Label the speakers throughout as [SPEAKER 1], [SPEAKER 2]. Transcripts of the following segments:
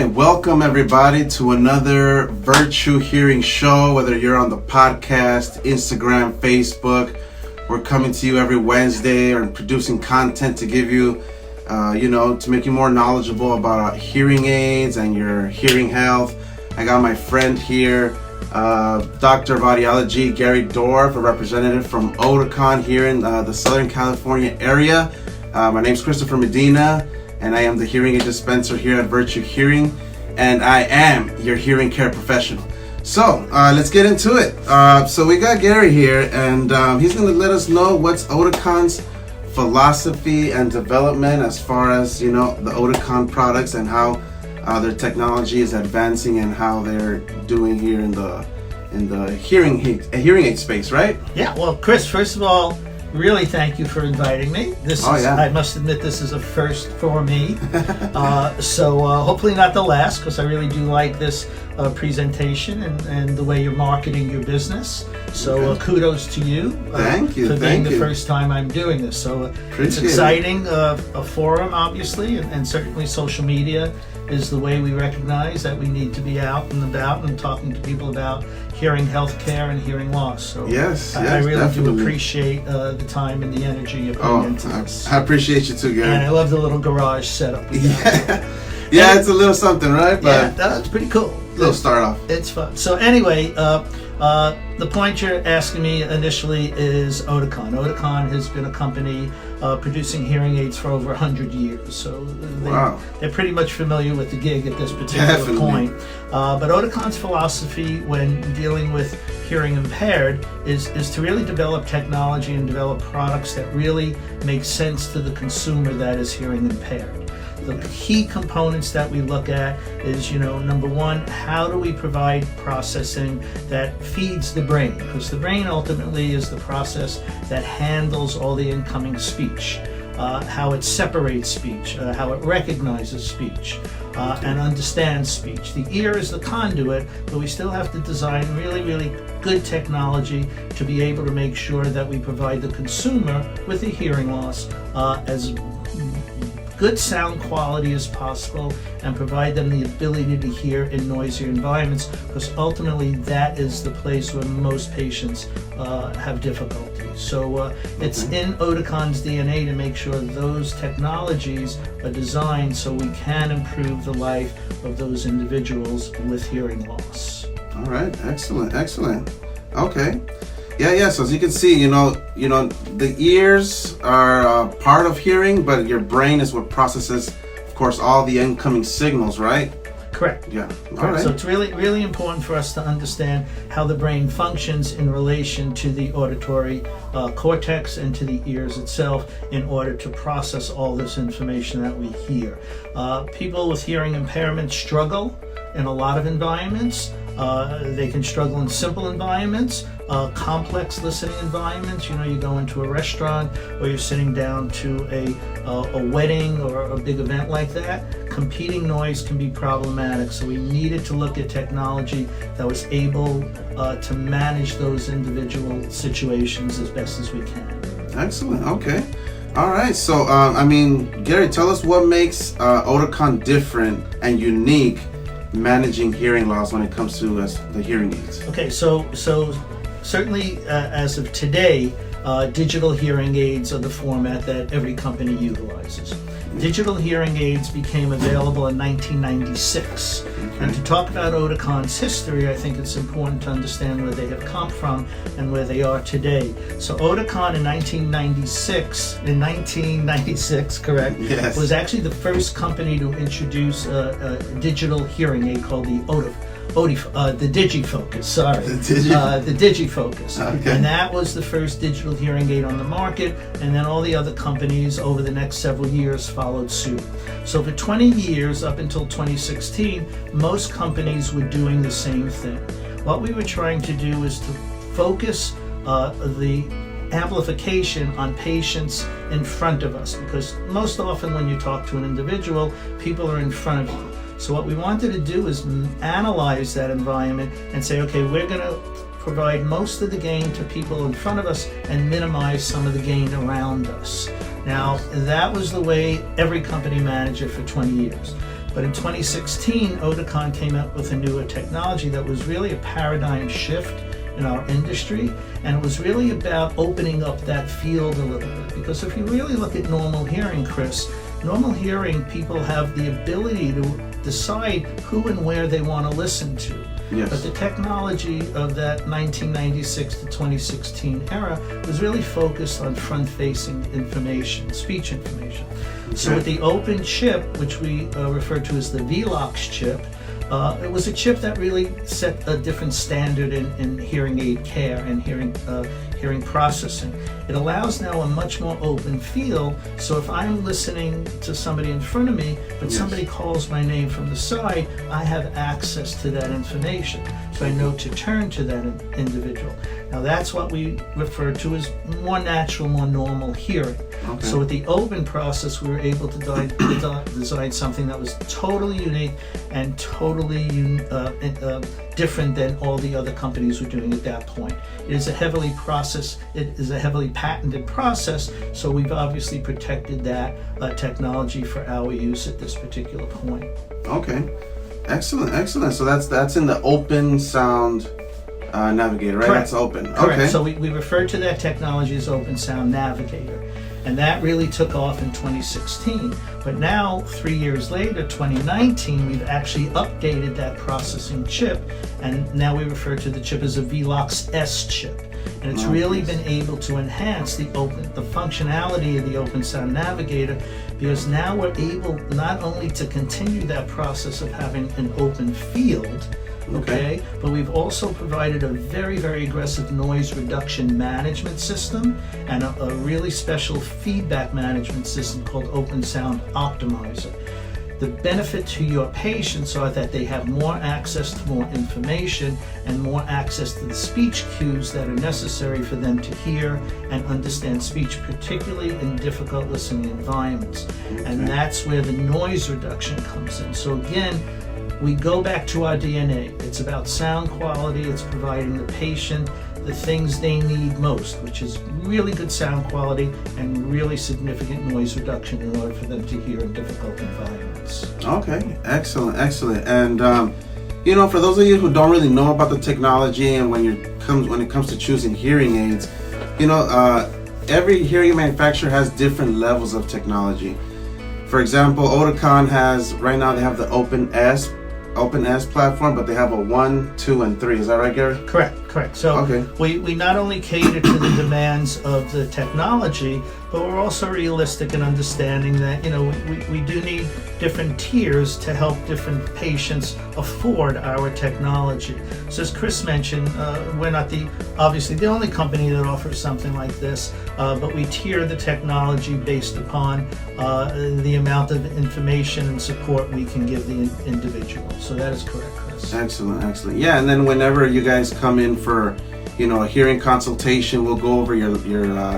[SPEAKER 1] right, welcome everybody to another Ver2 Hearing show. Whether you're on the podcast, Instagram, Facebook, we're coming to you every Wednesday and producing content to give you, to make you more knowledgeable about hearing aids and your hearing health. I got my friend here, Doctor of Audiology, Gary Dorff, a representative from Oticon here in the Southern California area. My name's Christopher Medina, and I am the hearing aid dispenser here at ver2 Hearing, and I am your hearing care professional. So let's get into it. So we got Gary here, and he's going to let us know what's Oticon's philosophy and development as far as the Oticon products and how their technology is advancing and how they're doing here in the hearing aid space, right?
[SPEAKER 2] Yeah. Well, Chris, first of all, really thank you for inviting me. I must admit, this is a first for me. So hopefully not the last, because I really do like this presentation and the way you're marketing your business. So kudos to you.
[SPEAKER 1] Thank you.
[SPEAKER 2] For being the first time I'm doing this. So it's exciting. A forum, obviously, and certainly social media is the way we recognize that we need to be out and about and talking to people about hearing healthcare and hearing loss. So I really
[SPEAKER 1] definitely
[SPEAKER 2] do appreciate the time and the energy you put into this.
[SPEAKER 1] I appreciate you too, Gary.
[SPEAKER 2] And I love the little garage setup.
[SPEAKER 1] Yeah, it's a little something, right? But
[SPEAKER 2] yeah, it's pretty cool.
[SPEAKER 1] Little start off.
[SPEAKER 2] It's fun. So anyway, the point you're asking me initially is Oticon. Oticon has been a company producing hearing aids for over 100 years. So they're pretty much familiar with the gig at this particular point. But Oticon's philosophy when dealing with hearing impaired is to really develop technology and develop products that really make sense to the consumer that is hearing impaired. The key components that we look at is, number one, how do we provide processing that feeds the brain? Because the brain ultimately is the process that handles all the incoming speech, how it separates speech, how it recognizes speech, and understands speech. The ear is the conduit, but we still have to design really, really good technology to be able to make sure that we provide the consumer with a hearing loss as good sound quality as possible and provide them the ability to hear in noisier environments, because ultimately that is the place where most patients have difficulty. So it's in Oticon's DNA to make sure those technologies are designed so we can improve the life of those individuals with hearing loss.
[SPEAKER 1] All right, excellent. Okay. Yeah. So as you can see, the ears are part of hearing, but your brain is what processes, of course, all the incoming signals, right?
[SPEAKER 2] Correct.
[SPEAKER 1] Yeah.
[SPEAKER 2] All right. So it's really, really important for us to understand how the brain functions in relation to the auditory cortex and to the ears itself in order to process all this information that we hear. People with hearing impairment struggle in a lot of environments. They can struggle in simple environments, complex listening environments. You go into a restaurant or you're sitting down to a wedding or a big event like that. Competing noise can be problematic, so we needed to look at technology that was able to manage those individual situations as best as we can.
[SPEAKER 1] Excellent. Okay. All right. So, Gary, tell us what makes Oticon different and unique managing hearing loss when it comes to the hearing aids.
[SPEAKER 2] Okay, so certainly as of today, digital hearing aids are the format that every company utilizes. Digital hearing aids became available in 1996. And to talk about Oticon's history, I think it's important to understand where they have come from and where they are today. So Oticon in 1996, correct?
[SPEAKER 1] Yes.
[SPEAKER 2] Was actually the first company to introduce a digital hearing aid called the DigiFocus, sorry. The DigiFocus.
[SPEAKER 1] Okay.
[SPEAKER 2] And that was the first digital hearing aid on the market, and then all the other companies over the next several years followed suit. So for 20 years, up until 2016, most companies were doing the same thing. What we were trying to do is to focus the amplification on patients in front of us, because most often when you talk to an individual, people are in front of you. So what we wanted to do is analyze that environment and say, okay, we're going to provide most of the gain to people in front of us and minimize some of the gain around us. Now, that was the way every company managed it for 20 years. But in 2016, Oticon came out with a newer technology that was really a paradigm shift in our industry, and it was really about opening up that field a little bit. Because if you really look at normal hearing, Chris, normal hearing, people have the ability to decide who and where they want to listen to.
[SPEAKER 1] Yes.
[SPEAKER 2] But the technology of that 1996 to 2016 era was really focused on front-facing information, speech information.
[SPEAKER 1] Okay.
[SPEAKER 2] So with the open chip, which we refer to as the Velox chip, it was a chip that really set a different standard in hearing aid care and hearing processing. It allows now a much more open field, so if I'm listening to somebody in front of me, but
[SPEAKER 1] Yes.
[SPEAKER 2] somebody calls my name from the side, I have access to that information, so I know to turn to that individual. Now that's what we refer to as more natural, more normal hearing.
[SPEAKER 1] Okay.
[SPEAKER 2] So with the open process, we were able to design something that was totally unique and totally different than all the other companies were doing at that point. It is a heavily patented process, so we've obviously protected that technology for our use at this particular point.
[SPEAKER 1] Okay, excellent. So that's in the open sound navigator, right?
[SPEAKER 2] Correct.
[SPEAKER 1] That's open.
[SPEAKER 2] Correct.
[SPEAKER 1] Okay.
[SPEAKER 2] So we refer to that technology as Open Sound Navigator. And that really took off in 2016. But now, 3 years later, 2019, we've actually updated that processing chip. And now we refer to the chip as a Velox S chip. And it's really been able to enhance the functionality of the Open Sound Navigator, because now we're able not only to continue that process of having an open field, okay, but we've also provided a very, very aggressive noise reduction management system and a really special feedback management system called Open Sound Optimizer. The benefit to your patients are that they have more access to more information and more access to the speech cues that are necessary for them to hear and understand speech, particularly in difficult listening environments. And that's where the noise reduction comes in. So again, we go back to our DNA. It's about sound quality. It's providing the patient the things they need most, which is really good sound quality and really significant noise reduction in order for them to hear in difficult environments.
[SPEAKER 1] Okay, excellent. And for those of you who don't really know about the technology and when it comes to choosing hearing aids, every hearing manufacturer has different levels of technology. For example, Oticon right now they have the Open S platform, but they have a 1, 2, and 3. Is that right, Gary?
[SPEAKER 2] Correct. So we not only cater to the demands of the technology, but we're also realistic in understanding that we do need different tiers to help different patients afford our technology. So as Chris mentioned, we're not obviously the only company that offers something like this, but we tier the technology based upon the amount of information and support we can give the individual. So that is correct, Chris.
[SPEAKER 1] Excellent. Yeah, and then whenever you guys come in for a hearing consultation, we'll go over your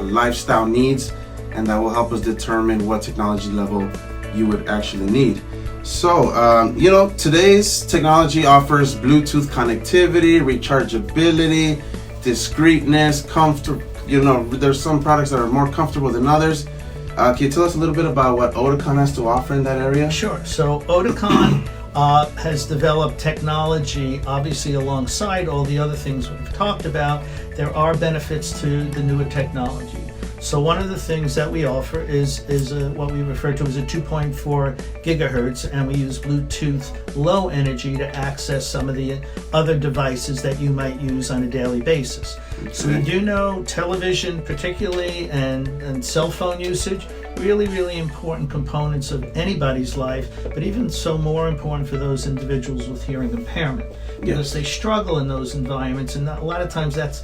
[SPEAKER 1] lifestyle needs, and that will help us determine what technology level you would actually need. So today's technology offers Bluetooth connectivity, rechargeability, discreetness, comfort. There's some products that are more comfortable than others. Can you tell us a little bit about what Oticon has to offer in that area?
[SPEAKER 2] Sure. So Oticon has developed technology, obviously alongside all the other things we've talked about. There are benefits to the newer technology. So one of the things that we offer is what we refer to as a 2.4 gigahertz, and we use Bluetooth low energy to access some of the other devices that you might use on a daily basis. Okay. So we do know television particularly and cell phone usage, really important components of anybody's life, but even so more important for those individuals with hearing impairment, because they struggle in those environments, and a lot of times that's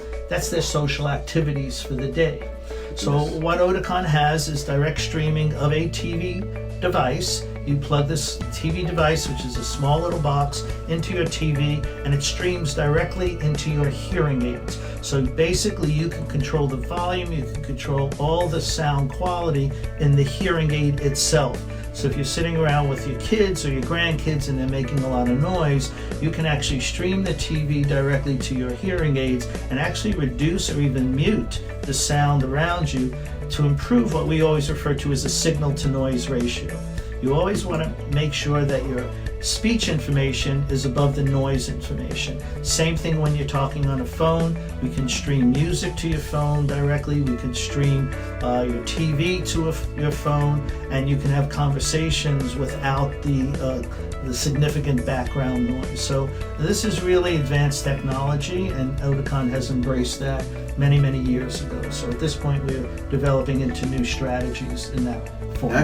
[SPEAKER 2] their social activities for the day. So what Oticon has is direct streaming of a TV device. You plug this TV device, which is a small little box, into your TV, and it streams directly into your hearing aids. So basically you can control the volume, you can control all the sound quality in the hearing aid itself. So if you're sitting around with your kids or your grandkids and they're making a lot of noise, you can actually stream the TV directly to your hearing aids and actually reduce or even mute the sound around you to improve what we always refer to as a signal to noise ratio. you always want to make sure that your speech information is above the noise information. Same thing when you're talking on a phone. We can stream music to your phone directly. We can stream your TV to your phone, and you can have conversations without the significant background noise. So this is really advanced technology, and Oticon has embraced that many years ago. So at this point, we're developing into new strategies in that format.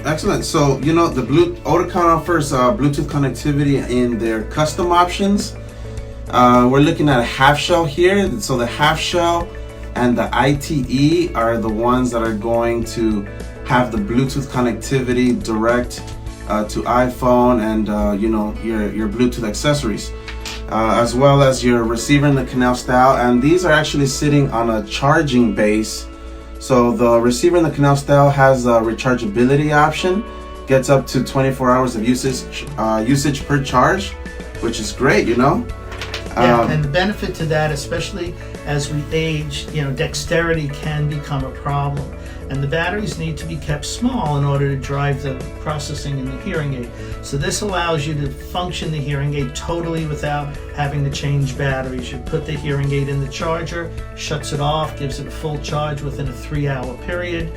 [SPEAKER 1] Excellent. So the Oticon offers Bluetooth connectivity in their custom options. We're looking at a half shell here. So the half shell and the ITE are the ones that are going to have the Bluetooth connectivity direct to iPhone and your Bluetooth accessories, as well as your receiver in the canal style. And these are actually sitting on a charging base. So the receiver in the canal style has a rechargeability option, gets up to 24 hours of usage per charge, which is great,
[SPEAKER 2] Yeah, and the benefit to that, especially as we age, dexterity can become a problem. And the batteries need to be kept small in order to drive the processing in the hearing aid. So this allows you to function the hearing aid totally without having to change batteries. You put the hearing aid in the charger, shuts it off, gives it a full charge within a 3-hour period.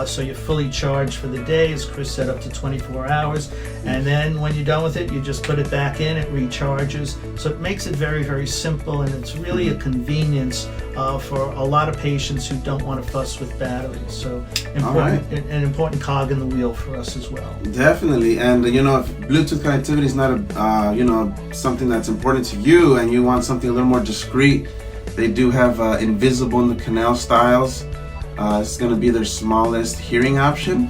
[SPEAKER 2] So you're fully charged for the day. As Chris said, up to 24 hours. And then when you're done with it, you just put it back in, it recharges. So it makes it very simple, and it's really a convenience for a lot of patients who don't want to fuss with batteries. So an important cog in the wheel for us as well.
[SPEAKER 1] Definitely. And if Bluetooth connectivity is not something that's important to you, and you want something a little more discreet, they do have invisible in the canal styles. It's going to be their smallest hearing option.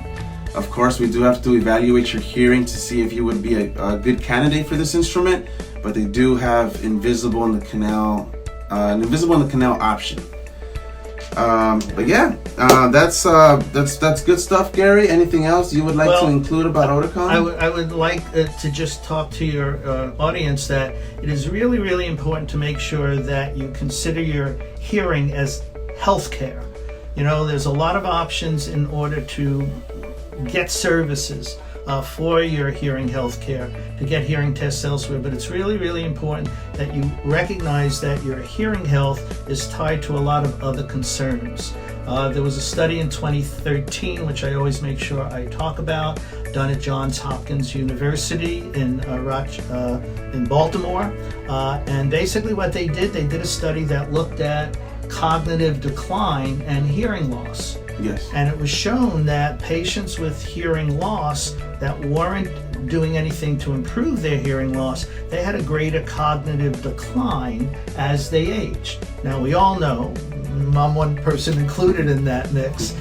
[SPEAKER 1] Of course, we do have to evaluate your hearing to see if you would be a good candidate for this instrument, but they do have invisible in the canal option. But yeah, that's good stuff, Gary. Anything else you would like to include about Oticon?
[SPEAKER 2] I would like to just talk to your audience that it is really important to make sure that you consider your hearing as healthcare. There's a lot of options in order to get services for your hearing health care, to get hearing tests elsewhere, but it's really important that you recognize that your hearing health is tied to a lot of other concerns. There was a study in 2013, which I always make sure I talk about, done at Johns Hopkins University in Baltimore, and basically what they did a study that looked at cognitive decline and hearing loss.
[SPEAKER 1] Yes.
[SPEAKER 2] And it was shown that patients with hearing loss that weren't doing anything to improve their hearing loss, they had a greater cognitive decline as they aged. Now, we all know, I'm one person included in that mix,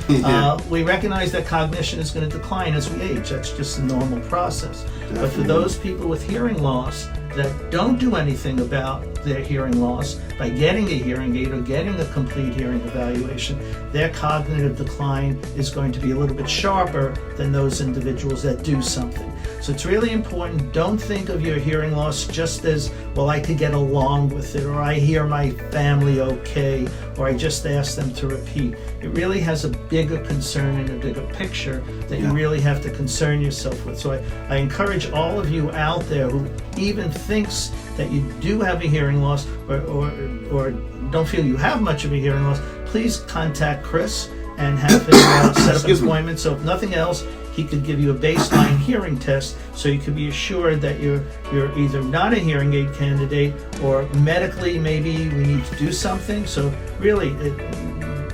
[SPEAKER 2] we recognize that cognition is going to decline as we age. That's just a normal process. Definitely. But for those people with hearing loss that don't do anything about their hearing loss by getting a hearing aid or getting a complete hearing evaluation, their cognitive decline is going to be a little bit sharper than those individuals that do something. So it's really important. Don't think of your hearing loss just as, well, I could get along with it, or I hear my family okay, or I just ask them to repeat. It really has a bigger concern and a bigger picture that you really have to concern yourself with. So I encourage all of you out there who even thinks that you do have a hearing loss or don't feel you have much of a hearing loss, please contact Chris and have him set up an appointment. So if nothing else, he could give you a baseline hearing test so you could be assured that you're either not a hearing aid candidate or medically maybe we need to do something. So really,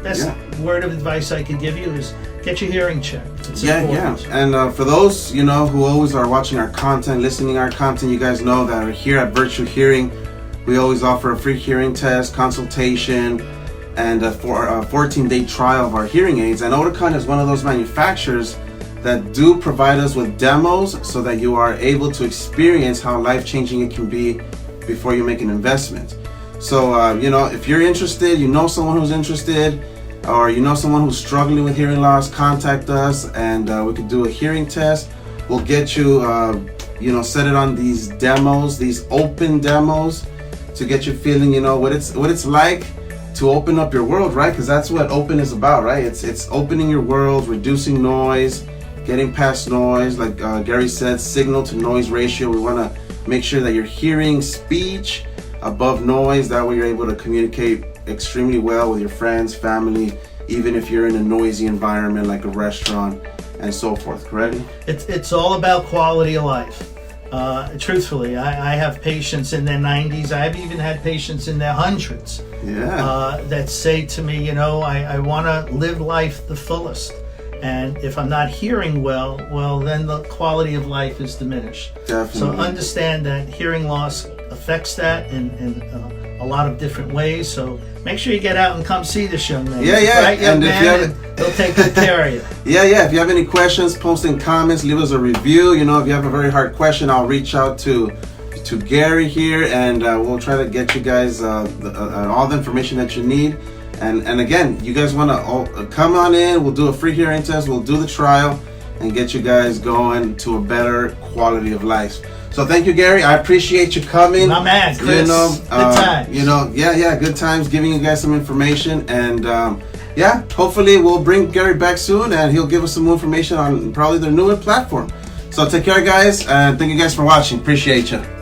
[SPEAKER 2] best word of advice I could give you is get your hearing checked. It's important.
[SPEAKER 1] And for those who always are watching our content, listening to our content, you guys know that here at ver2 Hearing, we always offer a free hearing test, consultation, and for a 14-day trial of our hearing aids. And Oticon is one of those manufacturers that do provide us with demos so that you are able to experience how life-changing it can be before you make an investment. So if you're interested, someone who's interested, or someone who's struggling with hearing loss, contact us and we could do a hearing test. We'll get you set it on these demos, these open demos, to get you feeling what it's like to open up your world, right? Because that's what open is about, right? It's opening your world, reducing noise, getting past noise. Like Gary said, signal to noise ratio. We want to make sure that you're hearing speech above noise. That way you're able to communicate extremely well with your friends, family, even if you're in a noisy environment like a restaurant and so forth, correct?
[SPEAKER 2] It's all about quality of life. Truthfully, I have patients in their 90s. I've even had patients in their hundreds that say to me, you know, I want to live life the fullest. And if I'm not hearing well, then the quality of life is diminished.
[SPEAKER 1] Definitely.
[SPEAKER 2] So understand that hearing loss affects that in a lot of different ways. So make sure you get out and come see this young man.
[SPEAKER 1] Yeah.
[SPEAKER 2] Right, young man, and they'll take good care of you.
[SPEAKER 1] Yeah. If you have any questions, post in comments, leave us a review. You know, if you have a very hard question, I'll reach out to Gary here, and we'll try to get you guys all the information that you need. And again, you guys want to come on in. We'll do a free hearing test. We'll do the trial and get you guys going to a better quality of life. So thank you, Gary. I appreciate you coming.
[SPEAKER 2] My man, Chris.
[SPEAKER 1] You know,
[SPEAKER 2] good times.
[SPEAKER 1] You know, good times giving you guys some information. And hopefully we'll bring Gary back soon, and he'll give us some more information on probably their newer platform. So take care, guys, and thank you guys for watching. Appreciate you.